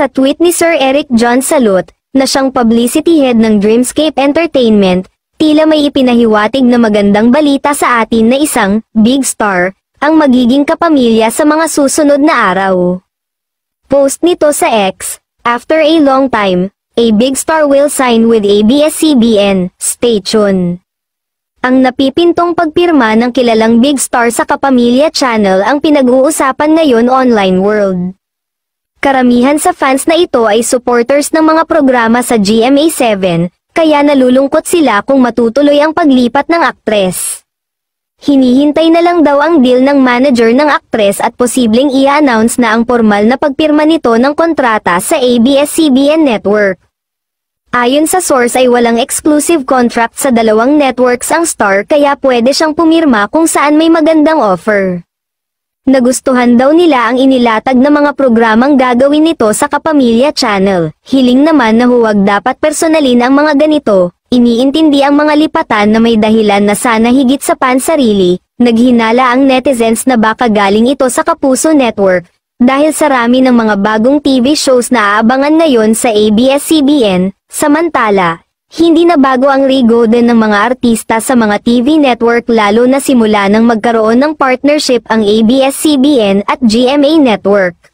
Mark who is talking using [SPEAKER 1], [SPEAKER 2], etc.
[SPEAKER 1] Sa tweet ni Sir Eric John Salot, na siyang publicity head ng Dreamscape Entertainment, tila may ipinahiwatig na magandang balita sa atin na isang big star ang magiging kapamilya sa mga susunod na araw. Post nito sa X, after a long time, a big star will sign with ABS-CBN, stay tuned. Ang napipintong pagpirma ng kilalang big star sa Kapamilya Channel ang pinag-uusapan ngayon online world. Karamihan sa fans na ito ay supporters ng mga programa sa GMA7, kaya nalulungkot sila kung matutuloy ang paglipat ng aktres. Hinihintay na lang daw ang deal ng manager ng aktres at posibleng i-announce na ang formal na pagpirma nito ng kontrata sa ABS-CBN network. Ayon sa source ay walang exclusive contract sa dalawang networks ang star kaya pwede siyang pumirma kung saan may magandang offer. Nagustuhan daw nila ang inilatag na mga programang gagawin nito sa Kapamilya Channel. Hiling naman na huwag dapat personalin ang mga ganito. Iniintindi ang mga lipatan na may dahilan na sana higit sa pansarili. Naghinala ang netizens na baka galing ito sa Kapuso Network. Dahil sa rami ng mga bagong TV shows na aabangan ngayon sa ABS-CBN, samantala, hindi na bago ang rigoden ng mga artista sa mga TV network lalo na simula nang magkaroon ng partnership ang ABS-CBN at GMA Network.